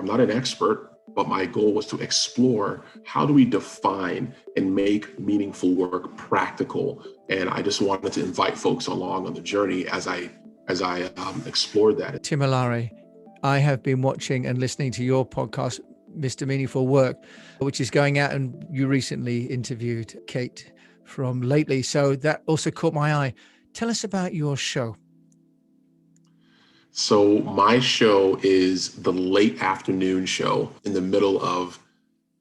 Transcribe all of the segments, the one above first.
I'm not an expert, but my goal was to explore how do we define and make meaningful work practical. And I just wanted to invite folks along on the journey as I explored that. Tim Olaore, I have been watching and listening to your podcast, Mr. Meaningful Work, which is going out, and you recently interviewed Kate from Lately. So that also caught my eye. Tell us about your show. So my show is the late afternoon show in the middle of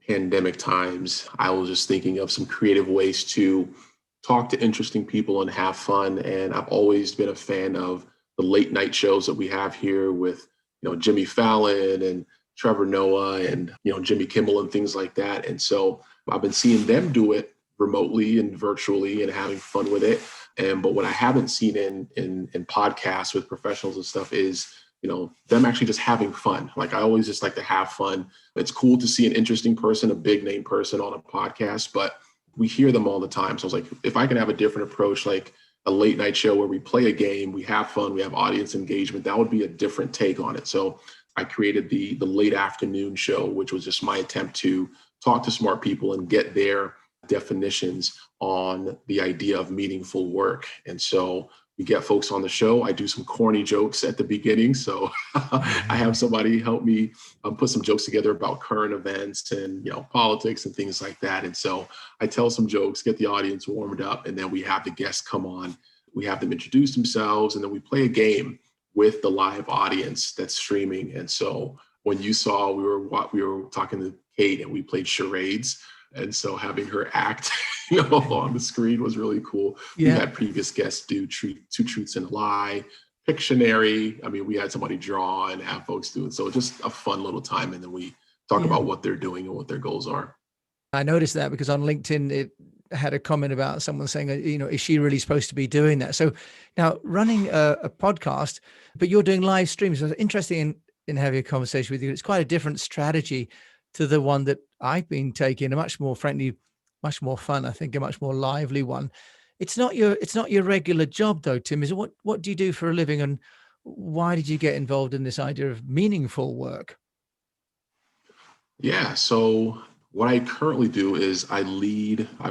pandemic times. I was just thinking of some creative ways to talk to interesting people and have fun. And I've always been a fan of the late night shows that we have here with, Jimmy Fallon and Trevor Noah and, Jimmy Kimmel and things like that. And so I've been seeing them do it remotely and virtually and having fun with it. But what I haven't seen in podcasts with professionals and stuff is, them actually just having fun. Like I always just like to have fun. It's cool to see an interesting person, a big name person on a podcast, but we hear them all the time. So I was like, if I can have a different approach, like a late night show where we play a game, we have fun, we have audience engagement, that would be a different take on it. So I created the late afternoon show, which was just my attempt to talk to smart people and get their definitions on the idea of meaningful work. And so we get folks on the show. I do some corny jokes at the beginning. So I have somebody help me put some jokes together about current events and, politics and things like that. And so I tell some jokes, get the audience warmed up, and then we have the guests come on. We have them introduce themselves, and then we play a game with the live audience that's streaming. And so when you saw, we were talking to Kate and we played charades. And so having her act, on the screen was really cool. Yeah. We had previous guests do two truths and a lie, Pictionary. I mean, we had somebody draw and have folks do it. So just a fun little time. And then we talk about what they're doing and what their goals are. I noticed that because on LinkedIn, it had a comment about someone saying, is she really supposed to be doing that? So now running a podcast, but you're doing live streams. So it's interesting in having a conversation with you. It's quite a different strategy to the one that I've been taking, a much more friendly, much more fun, I think, a much more lively one. It's not your regular job though, Tim. Is it? What do you do for a living, and why did you get involved in this idea of meaningful work? Yeah, so what I currently do is I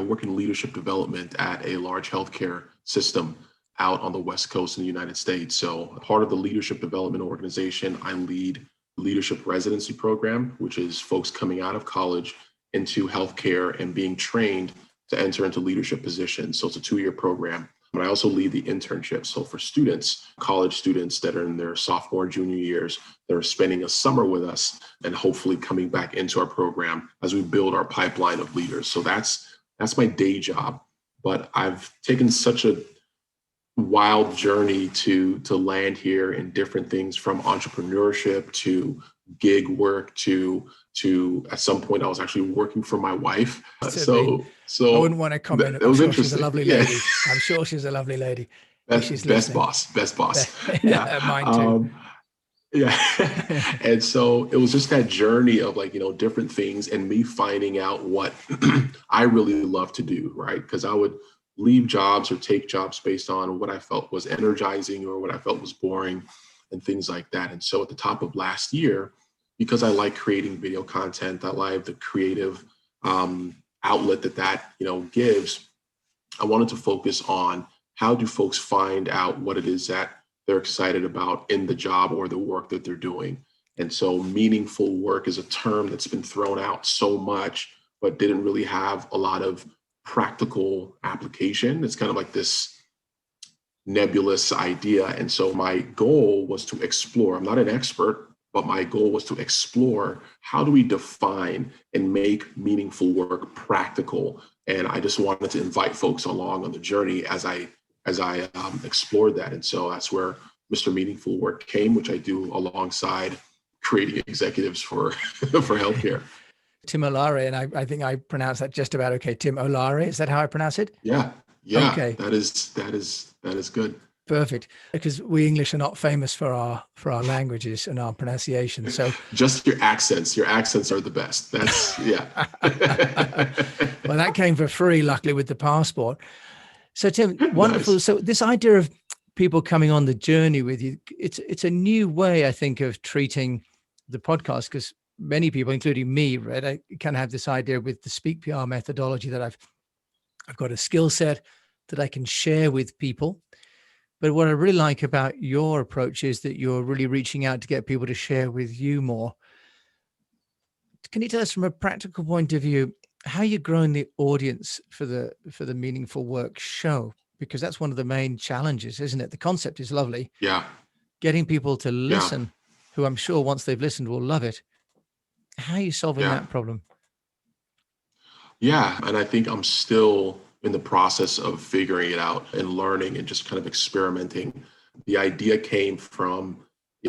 work in leadership development at a large healthcare system out on the West Coast in the United States. So part of the leadership development organization, I lead leadership residency program, which is folks coming out of college into healthcare and being trained to enter into leadership positions. So it's a 2-year program. But I also lead the internship. So for students, college students that are in their sophomore, junior years, that are spending a summer with us and hopefully coming back into our program as we build our pipeline of leaders. So that's my day job. But I've taken such a wild journey to land here in different things, from entrepreneurship to gig work to at some point I was actually working for my wife. So I wouldn't want to comment. It was interesting. She's a lovely lady. I'm sure she's a lovely lady. Best boss. Yeah, mine too. Yeah. And so it was just that journey of different things and me finding out what I really love to do, right? Because I would leave jobs or take jobs based on what I felt was energizing or what I felt was boring and things like that. And so at the top of last year, because I like creating video content, I like the creative outlet that gives, I wanted to focus on how do folks find out what it is that they're excited about in the job or the work that they're doing. And so meaningful work is a term that's been thrown out so much, but didn't really have a lot of practical application. It's kind of like this nebulous idea. And so my goal was to explore. I'm not an expert, but my goal was to explore how do we define and make meaningful work practical. And I just wanted to invite folks along on the journey as I explored that. And so that's where Mr. Meaningful Work came, which I do alongside creating executives for healthcare. Tim Olaore, and I think I pronounced that just about okay. Tim Olaore, is that how I pronounce it? Yeah. Okay. That is good. Perfect, because we English are not famous for our languages and our pronunciation. So just your accents are the best. That's yeah. Well, that came for free, luckily, with the passport. So Tim, wonderful. Nice. So this idea of people coming on the journey with you, it's a new way, I think, of treating the podcast, because many people, including me, right, I kind of have this idea with the Speak PR methodology that I've got a skill set that I can share with people. But what I really like about your approach is that you're really reaching out to get people to share with you more. Can you tell us from a practical point of view how you're growing the audience for the Meaningful Work show? Because that's one of the main challenges, isn't it? The concept is lovely. Yeah. Getting people to Yeah. listen, who I'm sure once they've listened will love it. How are you solving Yeah. that problem? Yeah. And I think I'm still in the process of figuring it out and learning and just kind of experimenting. The idea came from,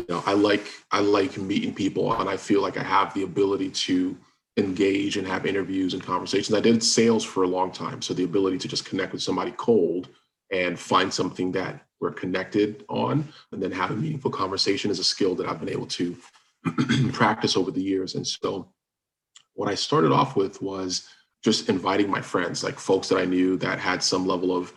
I like meeting people, and I feel like I have the ability to engage and have interviews and conversations. I did sales for a long time. So the ability to just connect with somebody cold and find something that we're connected on and then have a meaningful conversation is a skill that I've been able to practice over the years. And so what I started off with was just inviting my friends, like folks that I knew that had some level of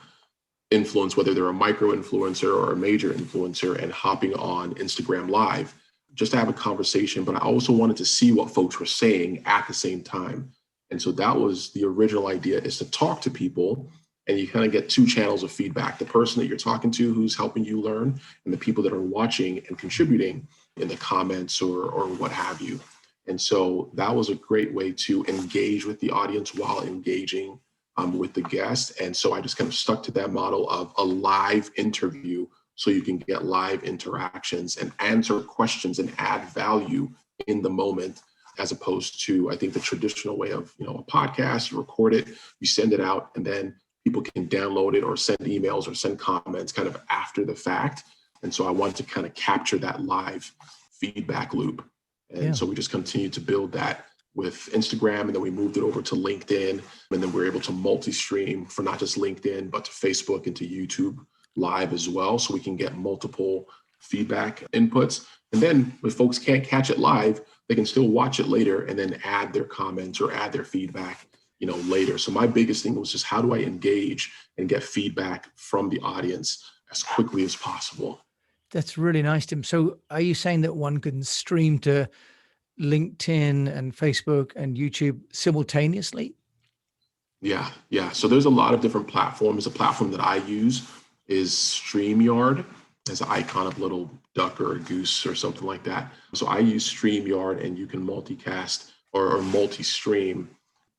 influence, whether they're a micro influencer or a major influencer, and hopping on Instagram Live just to have a conversation. But I also wanted to see what folks were saying at the same time. And so that was the original idea, is to talk to people, and you kind of get two channels of feedback: the person that you're talking to who's helping you learn, and the people that are watching and contributing in the comments or what have you. And so that was a great way to engage with the audience while engaging with the guest. And so I just kind of stuck to that model of a live interview, so you can get live interactions and answer questions and add value in the moment, as opposed to, I think, the traditional way of, a podcast. You record it, you send it out, and then people can download it or send emails or send comments kind of after the fact. And so I wanted to kind of capture that live feedback loop. And so we just continued to build that with Instagram, and then we moved it over to LinkedIn, and then we're able to multi-stream for not just LinkedIn, but to Facebook and to YouTube Live as well. So we can get multiple feedback inputs. And then if folks can't catch it live, they can still watch it later and then add their comments or add their feedback, later. So my biggest thing was just, how do I engage and get feedback from the audience as quickly as possible? That's really nice, Tim. So are you saying that one can stream to LinkedIn and Facebook and YouTube simultaneously? Yeah. So there's a lot of different platforms. The platform that I use is StreamYard. Has an icon of a little duck or a goose or something like that. So I use StreamYard, and you can multicast or multi-stream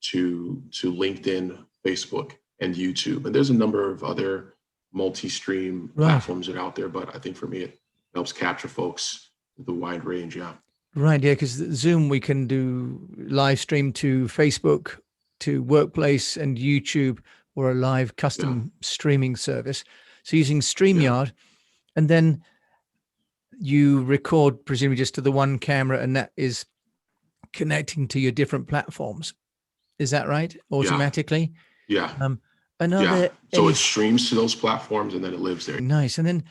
to LinkedIn, Facebook, and YouTube. And there's a number of other multi-stream platforms that are out there, but I think for me, it helps capture folks with a wide range. Yeah. Right. Yeah. Because Zoom, we can do live stream to Facebook, to Workplace and YouTube, or a live custom streaming service. So using StreamYard, and then you record presumably just to the one camera, and that is connecting to your different platforms. Is that right? Automatically? Yeah. Another So it streams to those platforms and then it lives there. Nice. And then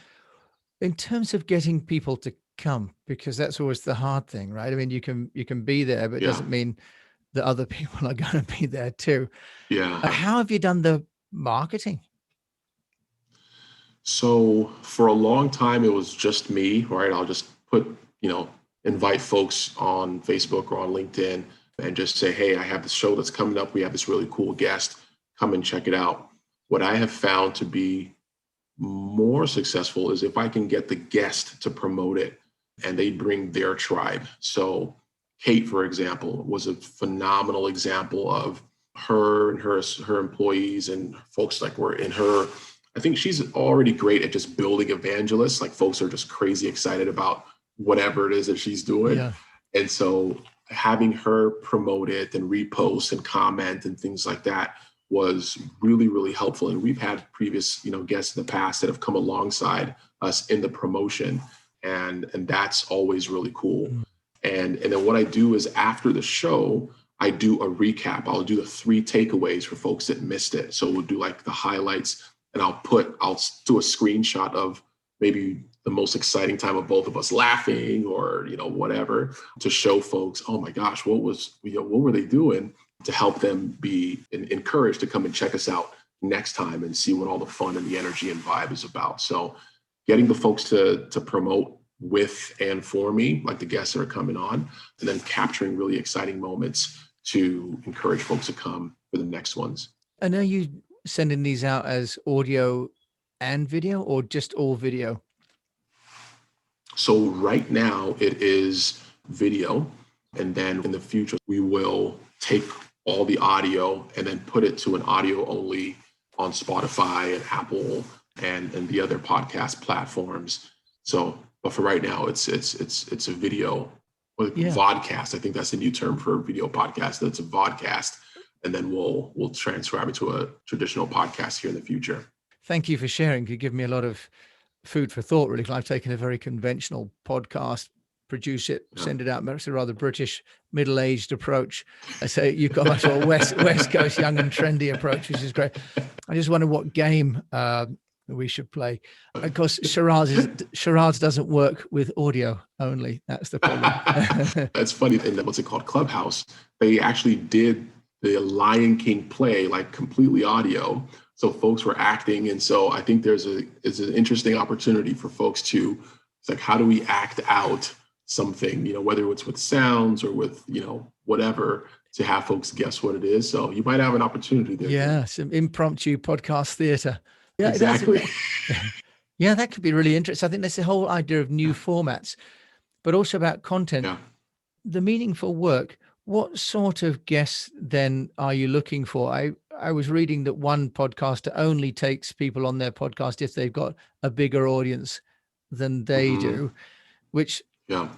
in terms of getting people to come, because that's always the hard thing, right? I mean, you can be there, but it doesn't mean that other people are going to be there too. Yeah. How have you done the marketing? So for a long time, it was just me, right? I'll just invite folks on Facebook or on LinkedIn and just say, hey, I have this show that's coming up. We have this really cool guest. Come and check it out. What I have found to be more successful is if I can get the guest to promote it and they bring their tribe. So Kate, for example, was a phenomenal example of her and her employees and folks like were in her. I think she's already great at just building evangelists. Like, folks are just crazy excited about whatever it is that she's doing. Yeah. And so having her promote it and repost and comment and things like that was really, really helpful. And we've had previous, guests in the past that have come alongside us in the promotion. And that's always really cool. Mm. And then what I do is, after the show, I do a recap. I'll do the 3 takeaways for folks that missed it. So we'll do like the highlights, and I'll do a screenshot of maybe the most exciting time of both of us laughing or, whatever, to show folks, oh my gosh, what were they doing, to help them be encouraged to come and check us out next time and see what all the fun and the energy and vibe is about. So getting the folks to promote with and for me, like the guests that are coming on, and then capturing really exciting moments to encourage folks to come for the next ones. And are you sending these out as audio and video, or just all video? So right now it is video, and then in the future we will take all the audio and then put it to an audio only on Spotify and Apple and the other podcast platforms. So, but for right now, it's a video, vodcast. I think that's the new term for a video podcast. That's a vodcast, and then we'll transcribe it to a traditional podcast here in the future. Thank you for sharing. You give me a lot of food for thought, really. I've taken a very conventional podcast, produce it, send it out. It's a rather British middle-aged approach. I say you've got much more West Coast young and trendy approach, which is great. I just wonder what game we should play. Of course, charades doesn't work with audio only. That's the problem. That's funny. And what's it called? Clubhouse. They actually did the Lion King play like completely audio. So folks were acting. And so I think it's an interesting opportunity for folks to, it's like, how do we act out something, whether it's with sounds or with, whatever, to have folks guess what it is. So you might have an opportunity there. Yeah, some impromptu podcast theater. Yeah, exactly. Yeah, that could be really interesting. I think that's the whole idea of new formats, but also about content. Yeah. The meaningful work. What sort of guests then are you looking for? I was reading that one podcaster only takes people on their podcast if they've got a bigger audience than they do, which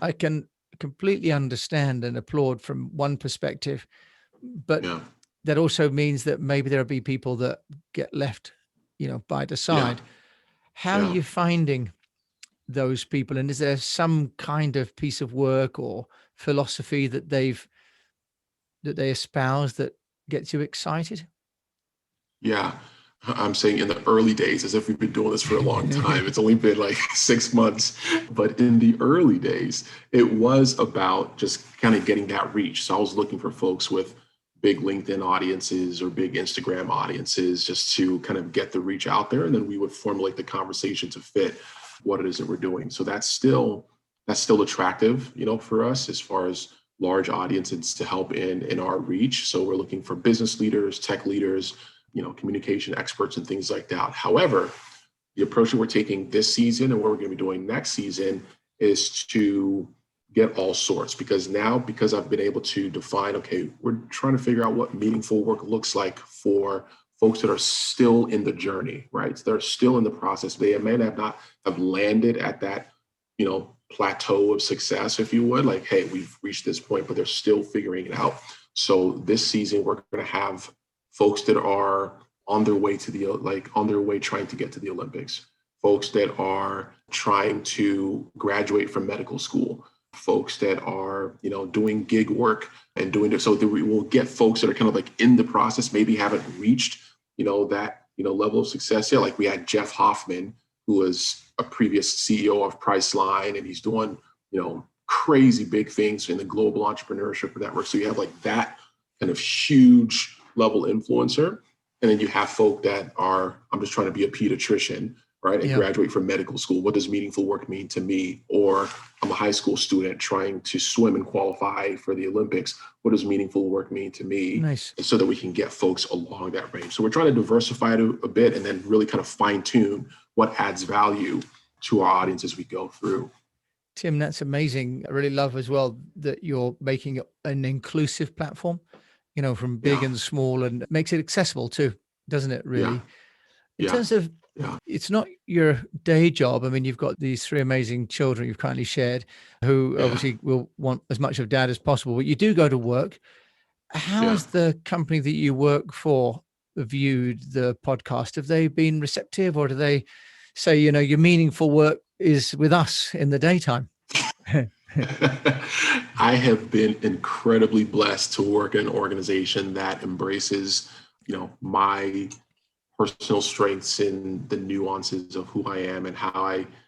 I can completely understand and applaud from one perspective. But that also means that maybe there'll be people that get left, by the side. How are you finding those people? And is there some kind of piece of work or philosophy that they espouse that gets you excited? Yeah, I'm saying in the early days, as if we've been doing this for a long time. It's only been like 6 months, but in the early days, it was about just kind of getting that reach. So I was looking for folks with big LinkedIn audiences or big Instagram audiences just to kind of get the reach out there. And then we would formulate the conversation to fit what it is that we're doing. So that's still attractive, for us as far as large audiences to help in our reach. So we're looking for business leaders, tech leaders, communication experts and things like that. However, the approach that we're taking this season and what we're going to be doing next season is to get all sorts, because I've been able to define, okay, we're trying to figure out what meaningful work looks like for folks that are still in the journey, right? So they're still in the process. They may not have landed at that, plateau of success, if you would, like, hey, we've reached this point, but they're still figuring it out. So this season, we're going to have folks that are on their way trying to get to the Olympics, folks that are trying to graduate from medical school, folks that are, doing gig work and doing it. So that we will get folks that are kind of like in the process, maybe haven't reached, that, level of success yet. Like we had Jeff Hoffman, who was a previous CEO of Priceline, and he's doing, crazy big things in the global entrepreneurship network. So you have like that kind of huge level influencer. And then you have folk that are, I'm just trying to be a pediatrician, right? And graduate from medical school. What does meaningful work mean to me? Or I'm a high school student trying to swim and qualify for the Olympics. What does meaningful work mean to me? Nice. And so that we can get folks along that range. So we're trying to diversify it a bit and then really kind of fine tune what adds value to our audience as we go through. Tim, that's amazing. I really love as well that you're making an inclusive platform, from big and small, and makes it accessible too, doesn't it, really? In terms of, it's not your day job. I mean, you've got these 3 amazing children you've kindly shared who obviously will want as much of dad as possible, but you do go to work. How has the company that you work for viewed the podcast? Have they been receptive, or do they say, your meaningful work is with us in the daytime? I have been incredibly blessed to work in an organization that embraces, my personal strengths and the nuances of who I am and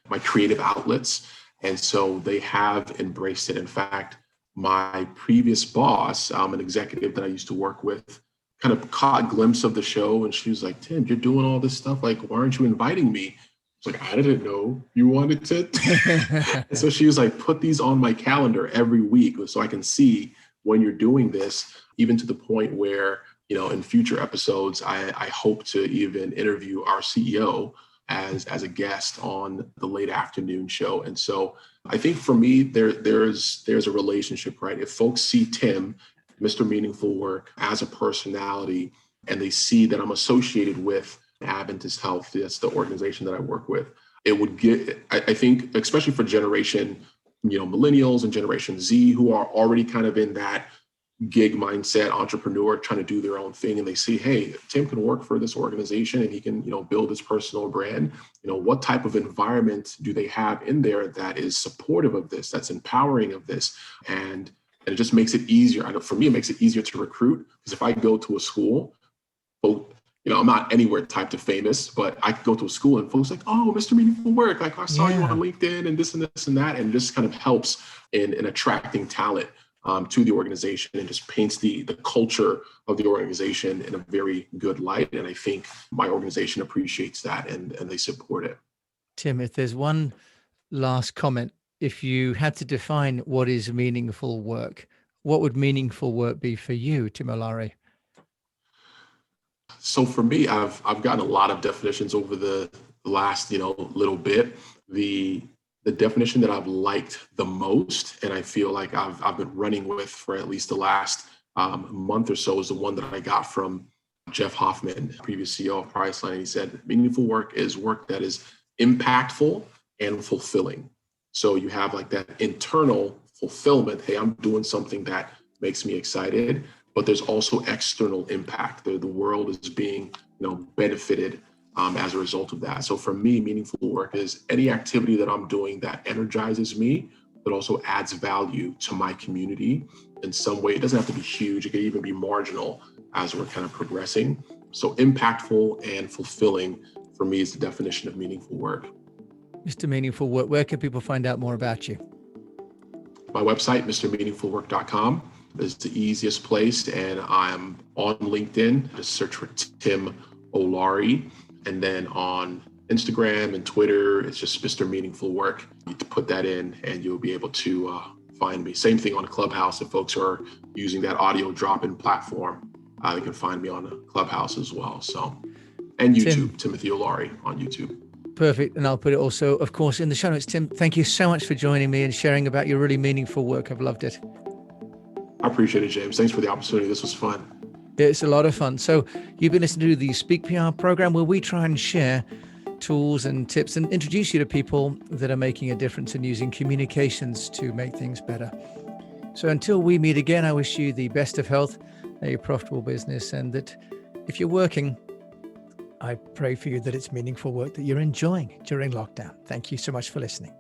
my creative outlets. And so they have embraced it. In fact, my previous boss, an executive that I used to work with, kind of caught a glimpse of the show, and she was like, Tim, you're doing all this stuff. Like, why aren't you inviting me was like, I didn't know you wanted to. And so she was like, put these on my calendar every week so I can see when you're doing this, even to the point where, in future episodes, I hope to even interview our CEO as a guest on the late afternoon show. And so I think for me, there's a relationship, right? If folks see Tim, Mr. Meaningful Work, as a personality, and they see that I'm associated with Adventist Health, that's the organization that I work with, it would get, I think, especially for generation, millennials and Generation Z, who are already kind of in that gig mindset, entrepreneur, trying to do their own thing, and they see, hey, Tim can work for this organization and he can, build his personal brand. What type of environment do they have in there that is supportive of this, that's empowering of this, and it just makes it easier. I know for me, it makes it easier to recruit, because if I go to a school, I'm not anywhere type to famous, but I could go to a school and folks like, oh, Mr. Meaningful Work, like I saw you on LinkedIn and this and this and that, and it just kind of helps in attracting talent to the organization, and just paints the culture of the organization in a very good light. And I think my organization appreciates that, and they support it. Tim, if there's one last comment, if you had to define what is meaningful work, what would meaningful work be for you, Tim Olaore? So for me, I've gotten a lot of definitions over the last, little bit. The definition that I've liked the most, and I feel like I've been running with for at least the last month or so, is the one that I got from Jeff Hoffman, previous CEO of Priceline. He said, meaningful work is work that is impactful and fulfilling. So you have like that internal fulfillment. Hey, I'm doing something that makes me excited, but there's also external impact. The world is being, benefited as a result of that. So for me, meaningful work is any activity that I'm doing that energizes me, but also adds value to my community in some way. It doesn't have to be huge. It can even be marginal as we're kind of progressing. So impactful and fulfilling for me is the definition of meaningful work. Mr. Meaningful Work, where can people find out more about you? My website, mrmeaningfulwork.com, is the easiest place. And I'm on LinkedIn. Just search for Tim Olaore. And then on Instagram and Twitter, it's just Mr. Meaningful Work. You need to put that in and you'll be able to find me. Same thing on Clubhouse. If folks are using that audio drop-in platform, they can find me on Clubhouse as well. So, and YouTube, Timothy Olaore on YouTube. Perfect. And I'll put it also, of course, in the show notes. Tim, thank you so much for joining me and sharing about your really meaningful work. I've loved it. I appreciate it, James. Thanks for the opportunity. This was fun. It's a lot of fun. So you've been listening to the Speak PR program, where we try and share tools and tips and introduce you to people that are making a difference and using communications to make things better. So until we meet again, I wish you the best of health, a profitable business, and that if you're working, I pray for you that it's meaningful work that you're enjoying during lockdown. Thank you so much for listening.